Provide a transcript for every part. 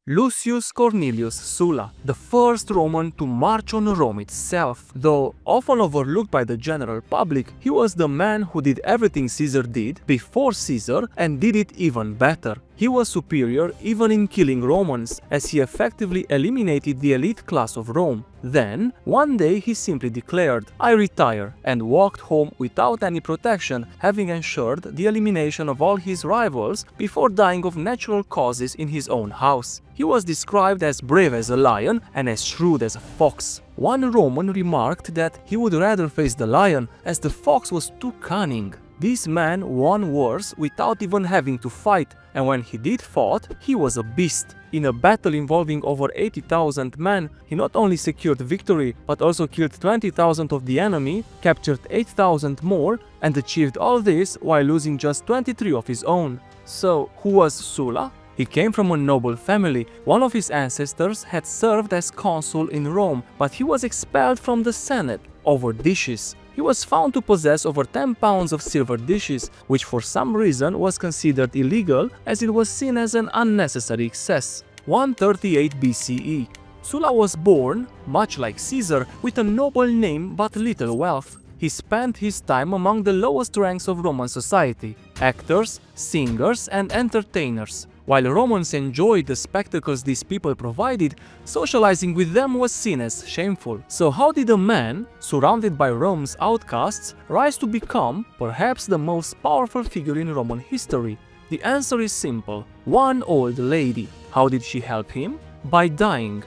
Lucius Cornelius Sulla, the first Roman to march on Rome itself. Though often overlooked by the general public, he was the man who did everything Caesar did before Caesar and did it even better. He was superior even in killing Romans, as he effectively eliminated the elite class of Rome. Then, one day he simply declared, "I retire," and walked home without any protection, having ensured the elimination of all his rivals before dying of natural causes in his own house. He was described as brave as a lion and as shrewd as a fox. One Roman remarked that he would rather face the lion, as the fox was too cunning. This man won wars without even having to fight, and when he did fought, he was a beast. In a battle involving over 80,000 men, he not only secured victory, but also killed 20,000 of the enemy, captured 8,000 more, and achieved all this while losing just 23 of his own. So, who was Sulla? He came from a noble family. One of his ancestors had served as consul in Rome, but he was expelled from the Senate over dishes. He was found to possess over 10 pounds of silver dishes, which for some reason was considered illegal as it was seen as an unnecessary excess. 138 BCE. Sulla was born, much like Caesar, with a noble name but little wealth. He spent his time among the lowest ranks of Roman society: actors, singers, and entertainers. While Romans enjoyed the spectacles these people provided, socializing with them was seen as shameful. So how did a man, surrounded by Rome's outcasts, rise to become perhaps the most powerful figure in Roman history? The answer is simple: one old lady. How did she help him? By dying,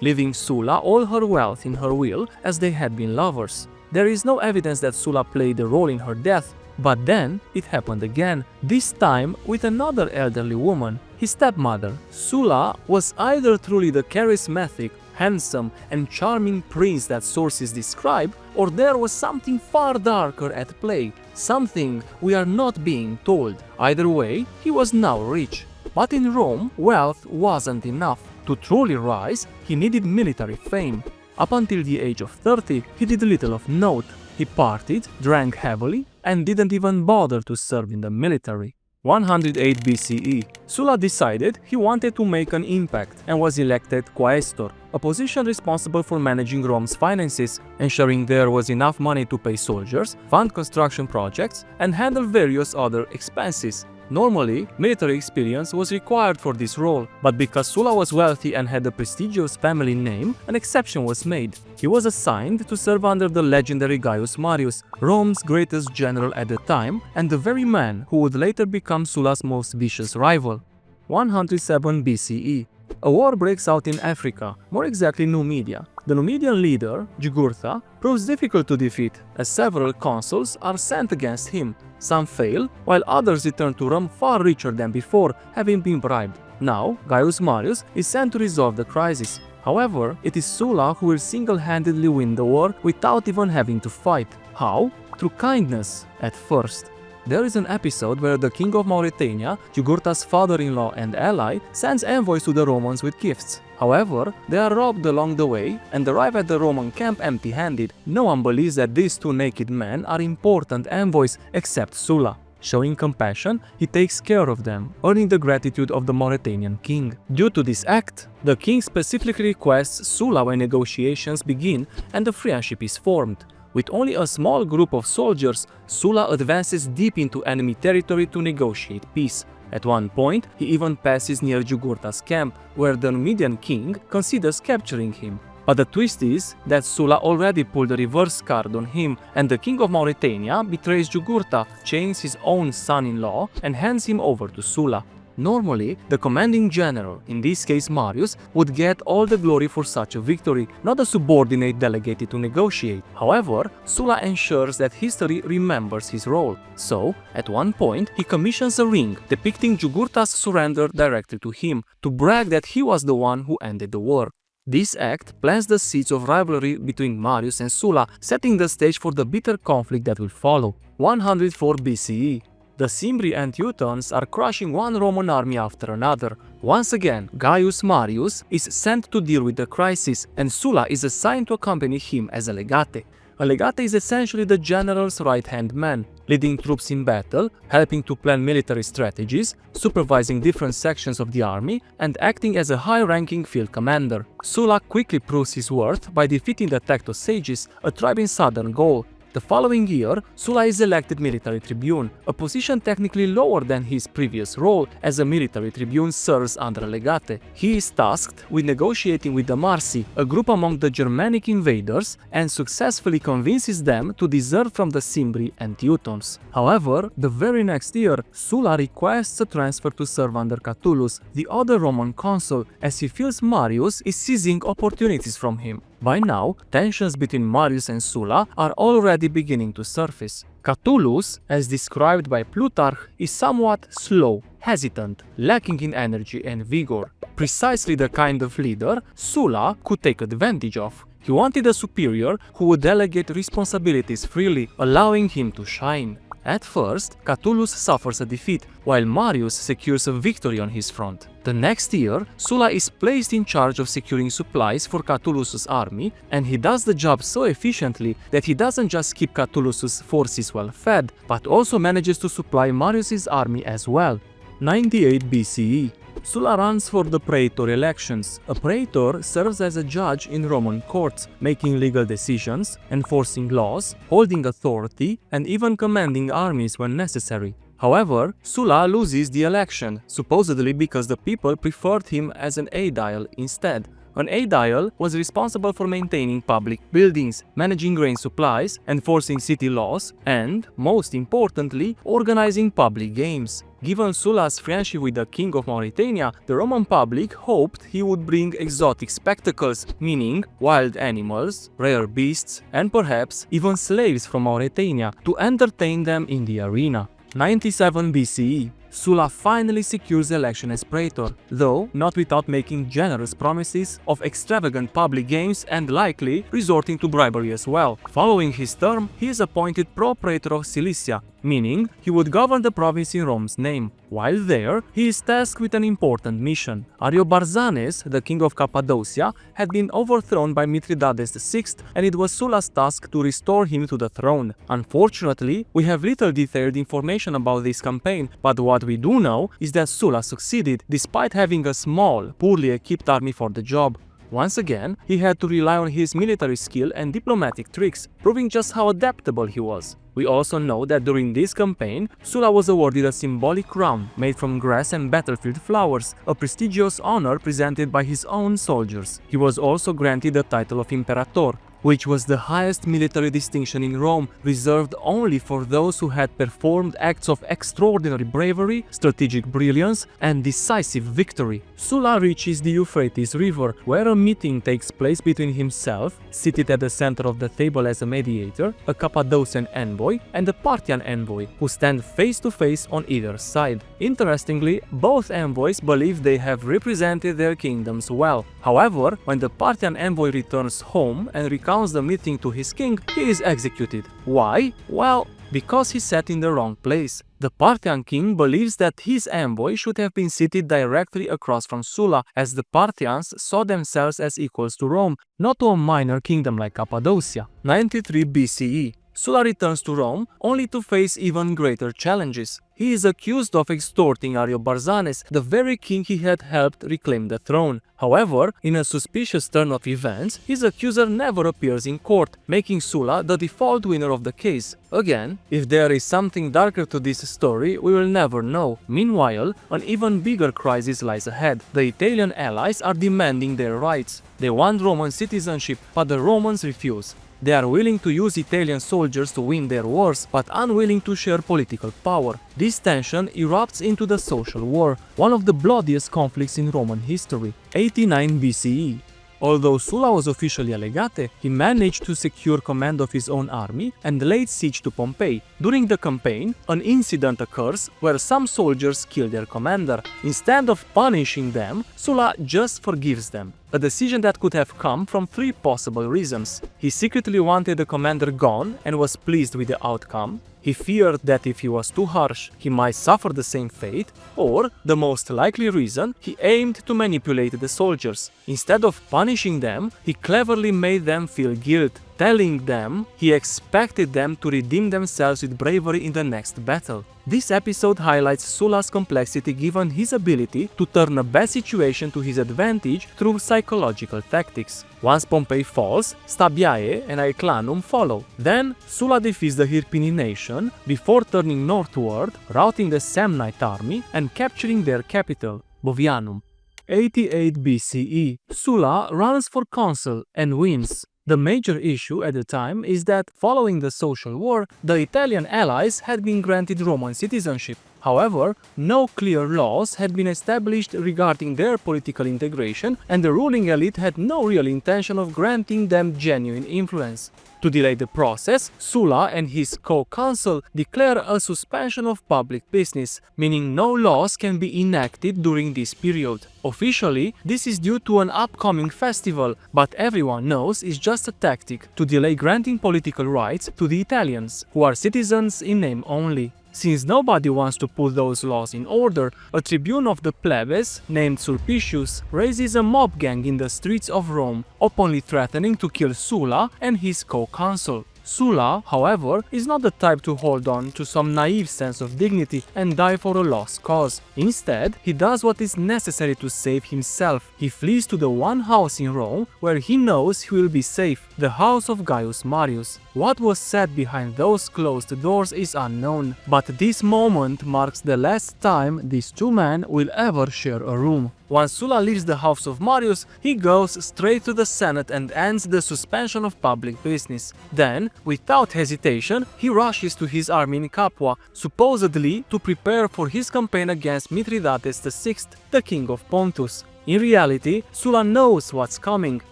leaving Sulla all her wealth in her will, as they had been lovers. There is no evidence that Sulla played a role in her death, but then it happened again, this time with another elderly woman, his stepmother. Sulla was either truly the charismatic, handsome, and charming prince that sources describe, or there was something far darker at play, something we are not being told. Either way, he was now rich. But in Rome, wealth wasn't enough. To truly rise, he needed military fame. Up until the age of 30, he did little of note. He partied, drank heavily, and didn't even bother to serve in the military. 108 BCE. Sulla decided he wanted to make an impact and was elected quaestor, a position responsible for managing Rome's finances, ensuring there was enough money to pay soldiers, fund construction projects, and handle various other expenses. Normally, military experience was required for this role, but because Sulla was wealthy and had a prestigious family name, an exception was made. He was assigned to serve under the legendary Gaius Marius, Rome's greatest general at the time, and the very man who would later become Sulla's most vicious rival. 107 BCE. A war breaks out in Africa, more exactly Numidia. The Numidian leader, Jugurtha, proves difficult to defeat, as several consuls are sent against him. Some fail, while others return to Rome far richer than before, having been bribed. Now, Gaius Marius is sent to resolve the crisis. However, it is Sulla who will single-handedly win the war without even having to fight. How? Through kindness, at first. There is an episode where the king of Mauritania, Jugurtha's father-in-law and ally, sends envoys to the Romans with gifts. However, they are robbed along the way and arrive at the Roman camp empty-handed. No one believes that these two naked men are important envoys except Sulla. Showing compassion, he takes care of them, earning the gratitude of the Mauritanian king. Due to this act, the king specifically requests Sulla when negotiations begin and a friendship is formed. With only a small group of soldiers, Sulla advances deep into enemy territory to negotiate peace. At one point, he even passes near Jugurtha's camp, where the Numidian king considers capturing him. But the twist is that Sulla already pulled a reverse card on him, and the king of Mauritania betrays Jugurtha, chains his own son-in-law, and hands him over to Sulla. Normally, the commanding general, in this case Marius, would get all the glory for such a victory, not a subordinate delegated to negotiate. However, Sulla ensures that history remembers his role. So, at one point, he commissions a ring depicting Jugurtha's surrender directly to him, to brag that he was the one who ended the war. This act plants the seeds of rivalry between Marius and Sulla, setting the stage for the bitter conflict that will follow. 104 BCE. The Cimbri and Teutons are crushing one Roman army after another. Once again, Gaius Marius is sent to deal with the crisis, and Sulla is assigned to accompany him as a legate. A legate is essentially the general's right-hand man. leading troops in battle, helping to plan military strategies, supervising different sections of the army, and acting as a high-ranking field commander. Sulla quickly proves his worth by defeating the Tectosages, a tribe in southern Gaul. The following year, Sulla is elected military tribune, a position technically lower than his previous role, as a military tribune serves under a legate. He is tasked with negotiating with the Marsi, a group among the Germanic invaders, and successfully convinces them to desert from the Cimbri and Teutons. However, the very next year, Sulla requests a transfer to serve under Catulus, the other Roman consul, as he feels Marius is seizing opportunities from him. By now, tensions between Marius and Sulla are already beginning to surface. Catulus, as described by Plutarch, is somewhat slow, hesitant, lacking in energy and vigor. Precisely the kind of leader Sulla could take advantage of. He wanted a superior who would delegate responsibilities freely, allowing him to shine. At first, Catulus suffers a defeat, while Marius secures a victory on his front. The next year, Sulla is placed in charge of securing supplies for Catulus' army, and he does the job so efficiently that he doesn't just keep Catulus' forces well fed, but also manages to supply Marius' army as well. 98 BCE. Sulla runs for the praetor elections. A praetor serves as a judge in Roman courts, making legal decisions, enforcing laws, holding authority, and even commanding armies when necessary. However, Sulla loses the election, supposedly because the people preferred him as an aedile instead. An aedile was responsible for maintaining public buildings, managing grain supplies, enforcing city laws, and, most importantly, organizing public games. Given Sulla's friendship with the king of Mauritania, the Roman public hoped he would bring exotic spectacles, meaning wild animals, rare beasts, and perhaps even slaves from Mauritania, to entertain them in the arena. 97 BCE. Sulla finally secures election as praetor, though not without making generous promises of extravagant public games and likely resorting to bribery as well. Following his term, he is appointed pro-praetor of Cilicia, meaning he would govern the province in Rome's name. While there, he is tasked with an important mission. Ariobarzanes, the king of Cappadocia, had been overthrown by Mithridates VI, and it was Sulla's task to restore him to the throne. Unfortunately, we have little detailed information about this campaign, but what we do know is that Sulla succeeded, despite having a small, poorly equipped army for the job. Once again, he had to rely on his military skill and diplomatic tricks, proving just how adaptable he was. We also know that during this campaign, Sulla was awarded a symbolic crown made from grass and battlefield flowers, a prestigious honor presented by his own soldiers. He was also granted the title of Imperator, which was the highest military distinction in Rome, reserved only for those who had performed acts of extraordinary bravery, strategic brilliance, and decisive victory. Sulla reaches the Euphrates River, where a meeting takes place between himself, seated at the center of the table as a mediator, a Cappadocian envoy, and a Parthian envoy, who stand face to face on either side. Interestingly, both envoys believe they have represented their kingdoms well. However, when the Parthian envoy returns home and recounts the meeting to his king, he is executed. Why? Well, because he sat in the wrong place. The Parthian king believes that his envoy should have been seated directly across from Sulla, as the Parthians saw themselves as equals to Rome, not to a minor kingdom like Cappadocia. 93 BCE. Sulla returns to Rome only to face even greater challenges. He is accused of extorting Ariobarzanes, the very king he had helped reclaim the throne. However, in a suspicious turn of events, his accuser never appears in court, making Sulla the default winner of the case. Again, if there is something darker to this story, we will never know. Meanwhile, an even bigger crisis lies ahead. The Italian allies are demanding their rights. They want Roman citizenship, but the Romans refuse. They are willing to use Italian soldiers to win their wars, but unwilling to share political power. This tension erupts into the Social War, one of the bloodiest conflicts in Roman history. 89 BCE. Although Sulla was officially a legate, he managed to secure command of his own army and laid siege to Pompeii. During the campaign, an incident occurs where some soldiers kill their commander. Instead of punishing them, Sulla just forgives them. A decision that could have come from three possible reasons. He secretly wanted the commander gone and was pleased with the outcome. He feared that if he was too harsh, he might suffer the same fate, or, the most likely reason, he aimed to manipulate the soldiers. Instead of punishing them, he cleverly made them feel guilt. telling them he expected them to redeem themselves with bravery in the next battle. This episode highlights Sulla's complexity given his ability to turn a bad situation to his advantage through psychological tactics. Once Pompey falls, Stabiae and Aeclanum follow. Then Sulla defeats the Hirpini nation before turning northward, routing the Samnite army and capturing their capital, Bovianum. 88 BCE, Sulla runs for consul and wins. The major issue at the time is that following the Social War, the Italian allies had been granted Roman citizenship. However, no clear laws had been established regarding their political integration, and the ruling elite had no real intention of granting them genuine influence. To delay the process, Sulla and his co-consul declare a suspension of public business, meaning no laws can be enacted during this period. Officially, this is due to an upcoming festival, but everyone knows it's just a tactic to delay granting political rights to the Italians, who are citizens in name only. Since nobody wants to put those laws in order, a tribune of the plebes, named Sulpicius, raises a mob gang in the streets of Rome, openly threatening to kill Sulla and his co-consul. Sulla, however, is not the type to hold on to some naive sense of dignity and die for a lost cause. Instead, he does what is necessary to save himself. He flees to the one house in Rome where he knows he will be safe, the house of Gaius Marius. What was said behind those closed doors is unknown, but this moment marks the last time these two men will ever share a room. Once Sulla leaves the house of Marius, he goes straight to the Senate and ends the suspension of public business. Then, without hesitation, he rushes to his army in Capua, supposedly to prepare for his campaign against Mithridates VI, the king of Pontus. In reality, Sulla knows what's coming.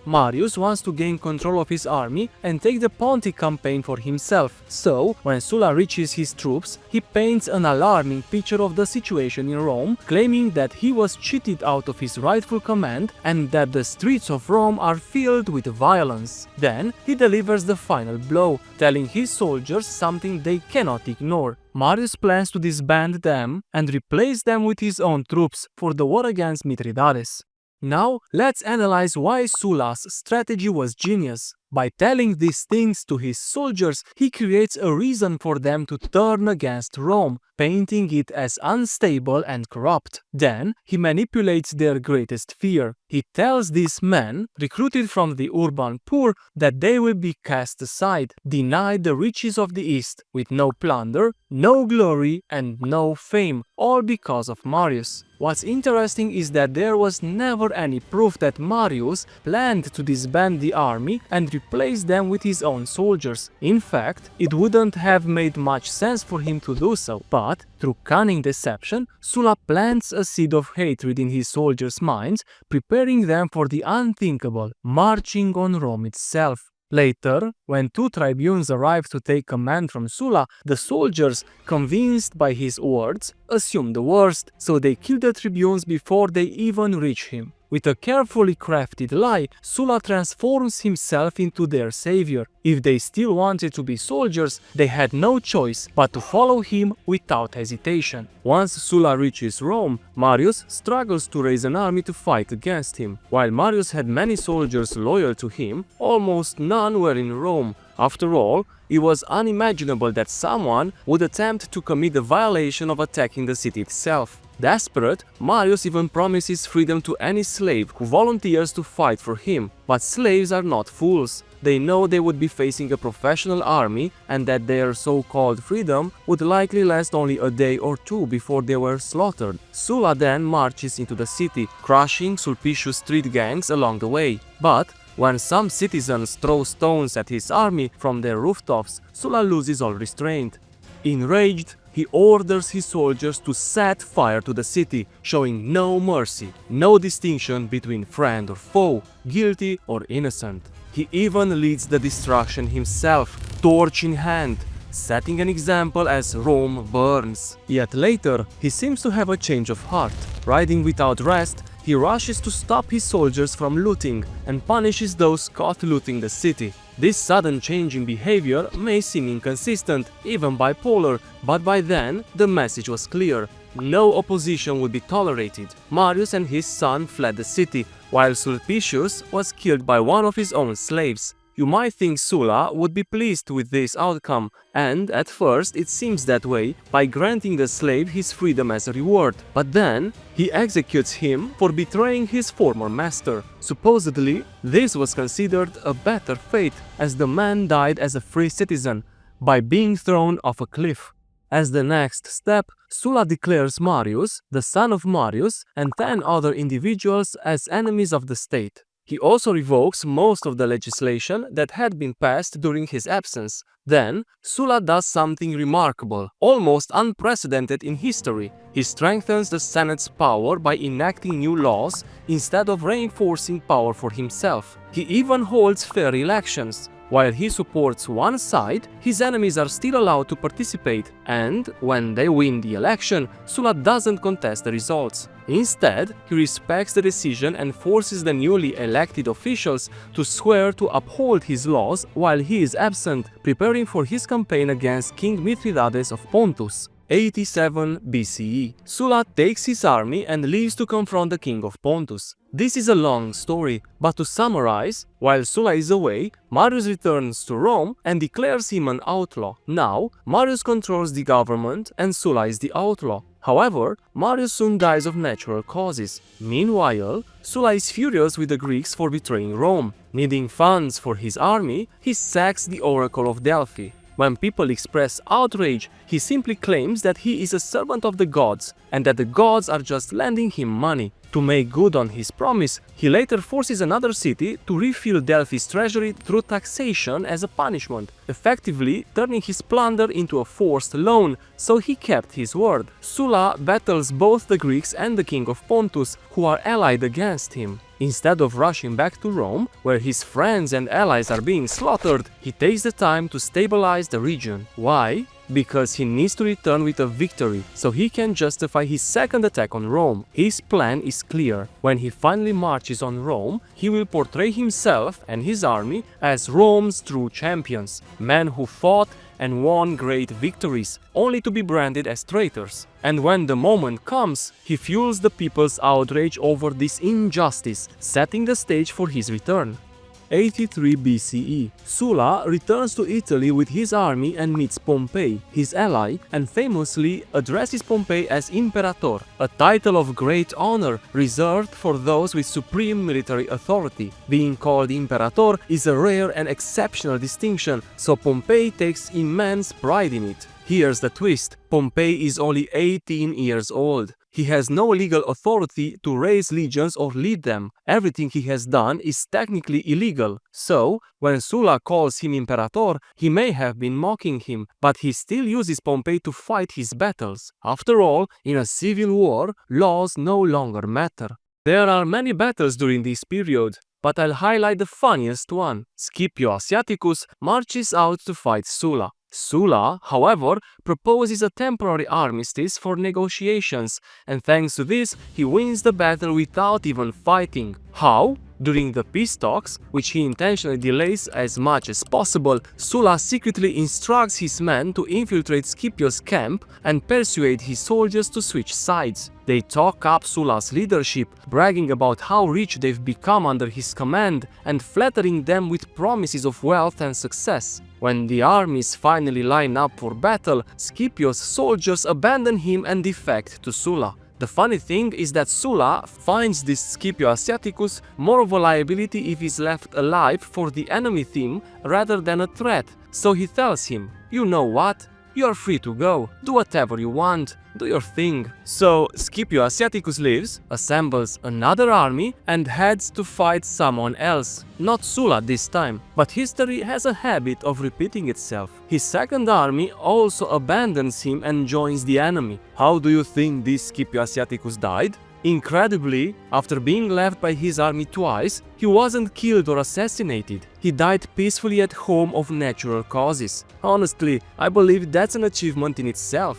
Marius wants to gain control of his army and take the Pontic campaign for himself. So, when Sulla reaches his troops, he paints an alarming picture of the situation in Rome, claiming that he was cheated out of his rightful command and that the streets of Rome are filled with violence. Then, he delivers the final blow, telling his soldiers something they cannot ignore. Marius plans to disband them and replace them with his own troops for the war against Mithridates. Now, let's analyze why Sulla's strategy was genius. By telling these things to his soldiers, he creates a reason for them to turn against Rome, painting it as unstable and corrupt. Then, he manipulates their greatest fear. He tells these men, recruited from the urban poor, that they will be cast aside, denied the riches of the East, with no plunder, no glory, and no fame, all because of Marius. What's interesting is that there was never any proof that Marius planned to disband the army and replace them with his own soldiers. In fact, it wouldn't have made much sense for him to do so, but through cunning deception, Sulla plants a seed of hatred in his soldiers' minds, preparing them for the unthinkable, marching on Rome itself. Later, when two tribunes arrive to take command from Sulla, the soldiers, convinced by his words, assume the worst, so they kill the tribunes before they even reach him. With a carefully crafted lie, Sulla transforms himself into their savior. If they still wanted to be soldiers, they had no choice but to follow him without hesitation. Once Sulla reaches Rome, Marius struggles to raise an army to fight against him. While Marius had many soldiers loyal to him, almost none were in Rome. After all, it was unimaginable that someone would attempt to commit the violation of attacking the city itself. Desperate, Marius even promises freedom to any slave who volunteers to fight for him. But slaves are not fools. They know they would be facing a professional army and that their so-called freedom would likely last only a day or two before they were slaughtered. Sulla then marches into the city, crushing Sulpicius' street gangs along the way. But when some citizens throw stones at his army from their rooftops, Sulla loses all restraint. Enraged, he orders his soldiers to set fire to the city, showing no mercy, no distinction between friend or foe, guilty or innocent. He even leads the destruction himself, torch in hand, setting an example as Rome burns. Yet later, he seems to have a change of heart. Riding without rest, he rushes to stop his soldiers from looting and punishes those caught looting the city. This sudden change in behavior may seem inconsistent, even bipolar, but by then the message was clear. No opposition would be tolerated. Marius and his son fled the city, while Sulpicius was killed by one of his own slaves. You might think Sulla would be pleased with this outcome, and at first it seems that way, by granting the slave his freedom as a reward. But then, he executes him for betraying his former master. Supposedly, this was considered a better fate, as the man died as a free citizen, by being thrown off a cliff. As the next step, Sulla declares Marius, the son of Marius, and 10 other individuals as enemies of the state. He also revokes most of the legislation that had been passed during his absence. Then, Sulla does something remarkable, almost unprecedented in history. He strengthens the Senate's power by enacting new laws instead of reinforcing power for himself. He even holds fair elections. While he supports one side, his enemies are still allowed to participate, and when they win the election, Sulla doesn't contest the results. Instead, he respects the decision and forces the newly elected officials to swear to uphold his laws while he is absent, preparing for his campaign against King Mithridates of Pontus. 87 BCE. Sulla takes his army and leaves to confront the king of Pontus. This is a long story, but to summarize, while Sulla is away, Marius returns to Rome and declares him an outlaw. Now, Marius controls the government and Sulla is the outlaw. However, Marius soon dies of natural causes. Meanwhile, Sulla is furious with the Greeks for betraying Rome. Needing funds for his army, he sacks the Oracle of Delphi. When people express outrage, he simply claims that he is a servant of the gods and that the gods are just lending him money. To make good on his promise, he later forces another city to refill Delphi's treasury through taxation as a punishment, effectively turning his plunder into a forced loan, so he kept his word. Sulla battles both the Greeks and the king of Pontus, who are allied against him. Instead of rushing back to Rome, where his friends and allies are being slaughtered, he takes the time to stabilize the region. Why? Because he needs to return with a victory, so he can justify his second attack on Rome. His plan is clear. When he finally marches on Rome, he will portray himself and his army as Rome's true champions, men who fought and won great victories, only to be branded as traitors. And when the moment comes, he fuels the people's outrage over this injustice, setting the stage for his return. 83 BCE. Sulla returns to Italy with his army and meets Pompey, his ally, and famously addresses Pompey as Imperator, a title of great honor reserved for those with supreme military authority. Being called Imperator is a rare and exceptional distinction, so Pompey takes immense pride in it. Here's the twist: Pompey is only 18 years old. He has no legal authority to raise legions or lead them. Everything he has done is technically illegal. So, when Sulla calls him Imperator, he may have been mocking him, but he still uses Pompey to fight his battles. After all, in a civil war, laws no longer matter. There are many battles during this period, but I'll highlight the funniest one. Scipio Asiaticus marches out to fight Sulla. Sulla, however, proposes a temporary armistice for negotiations, and thanks to this, he wins the battle without even fighting. How? During the peace talks, which he intentionally delays as much as possible, Sulla secretly instructs his men to infiltrate Scipio's camp and persuade his soldiers to switch sides. They talk up Sulla's leadership, bragging about how rich they've become under his command and flattering them with promises of wealth and success. When the armies finally line up for battle, Scipio's soldiers abandon him and defect to Sulla. The funny thing is that Sulla finds this Scipio Asiaticus more of a liability if he's left alive for the enemy team rather than a threat, so he tells him, "You know what? You're free to go, do whatever you want, do your thing." So Scipio Asiaticus leaves, assembles another army and heads to fight someone else, not Sulla this time. But history has a habit of repeating itself. His second army also abandons him and joins the enemy. How do you think this Scipio Asiaticus died? Incredibly, after being left by his army twice, he wasn't killed or assassinated. He died peacefully at home of natural causes. Honestly, I believe that's an achievement in itself.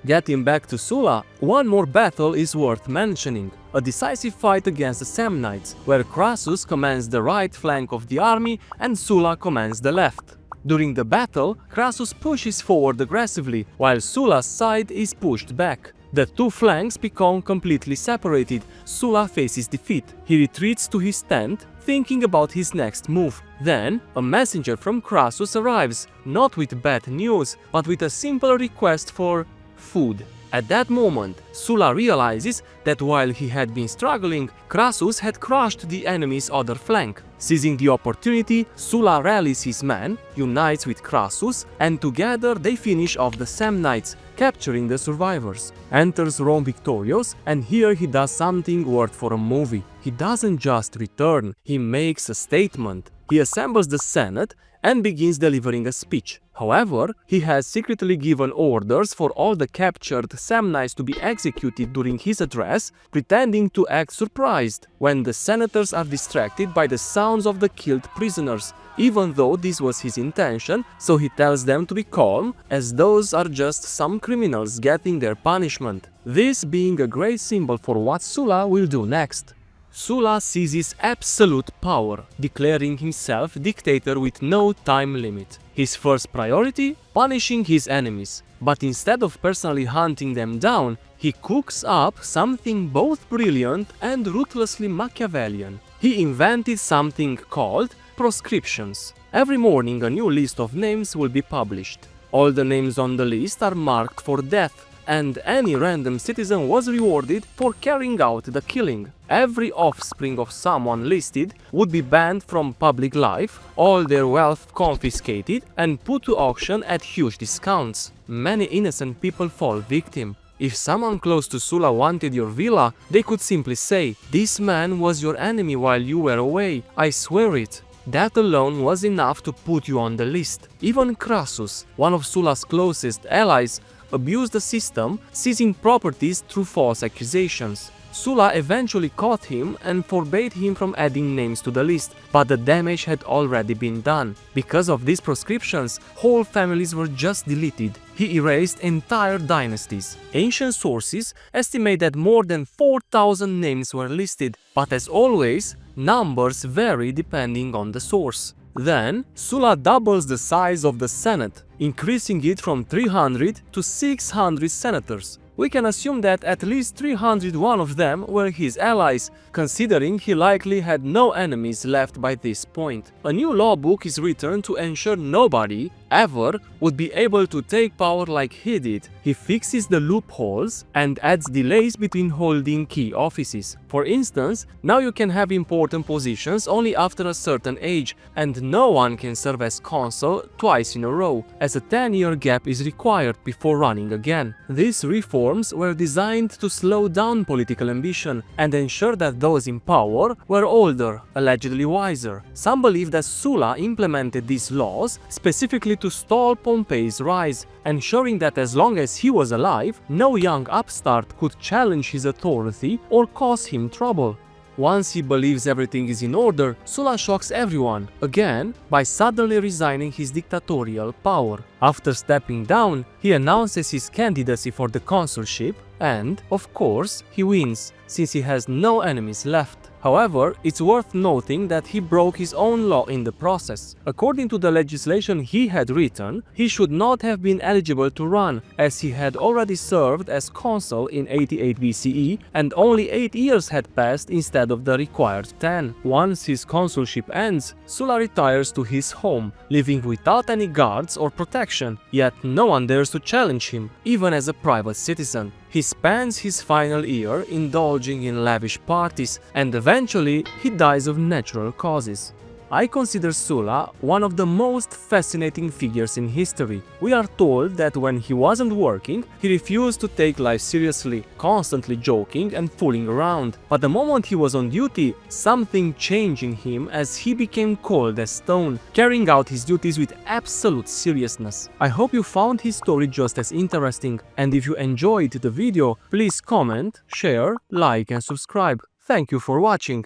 Getting back to Sulla, one more battle is worth mentioning. A decisive fight against the Samnites, where Crassus commands the right flank of the army and Sulla commands the left. During the battle, Crassus pushes forward aggressively, while Sulla's side is pushed back. The two flanks become completely separated. Sulla faces defeat. He retreats to his tent, thinking about his next move. Then, a messenger from Crassus arrives, not with bad news, but with a simple request for food. At that moment, Sulla realizes that while he had been struggling, Crassus had crushed the enemy's other flank. Seizing the opportunity, Sulla rallies his men, unites with Crassus, and together they finish off the Samnites, capturing the survivors. Enters Rome victorious, and here he does something worth for a movie. He doesn't just return, he makes a statement. He assembles the Senate and begins delivering a speech. However, he has secretly given orders for all the captured Samnites to be executed during his address, pretending to act surprised when the senators are distracted by the sounds of the killed prisoners, even though this was his intention, so he tells them to be calm, as those are just some criminals getting their punishment. This being a great symbol for what Sulla will do next. Sulla seizes absolute power, declaring himself dictator with no time limit. His first priority? Punishing his enemies. But instead of personally hunting them down, he cooks up something both brilliant and ruthlessly Machiavellian. He invented something called proscriptions. Every morning a new list of names will be published. All the names on the list are marked for death, and any random citizen was rewarded for carrying out the killing. Every offspring of someone listed would be banned from public life, all their wealth confiscated and put to auction at huge discounts. Many innocent people fall victim. If someone close to Sulla wanted your villa, they could simply say, "This man was your enemy while you were away, I swear it." That alone was enough to put you on the list. Even Crassus, one of Sulla's closest allies, abused the system, seizing properties through false accusations. Sulla eventually caught him and forbade him from adding names to the list, but the damage had already been done. Because of these proscriptions, whole families were just deleted. He erased entire dynasties. Ancient sources estimate that more than 4,000 names were listed, but as always, numbers vary depending on the source. Then, Sulla doubles the size of the Senate, increasing it from 300 to 600 senators. We can assume that at least 301 of them were his allies, considering he likely had no enemies left by this point. A new law book is written to ensure nobody, ever, would be able to take power like he did. He fixes the loopholes and adds delays between holding key offices. For instance, now you can have important positions only after a certain age, and no one can serve as consul twice in a row, as a 10-year gap is required before running again. These reforms were designed to slow down political ambition and ensure that those in power were older, allegedly wiser. Some believe that Sulla implemented these laws specifically to stall Pompey's rise, ensuring that as long as he was alive, no young upstart could challenge his authority or cause him trouble. Once he believes everything is in order, Sulla shocks everyone, again, by suddenly resigning his dictatorial power. After stepping down, he announces his candidacy for the consulship and, of course, he wins, since he has no enemies left. However, it's worth noting that he broke his own law in the process. According to the legislation he had written, he should not have been eligible to run, as he had already served as consul in 88 BCE and only 8 years had passed instead of the required 10. Once his consulship ends, Sulla retires to his home, living without any guards or protection, yet no one dares to challenge him, even as a private citizen. He spends his final year indulging in lavish parties, and eventually he dies of natural causes. I consider Sulla one of the most fascinating figures in history. We are told that when he wasn't working, he refused to take life seriously, constantly joking and fooling around. But the moment he was on duty, something changed in him as he became cold as stone, carrying out his duties with absolute seriousness. I hope you found his story just as interesting, and if you enjoyed the video, please comment, share, like and subscribe. Thank you for watching.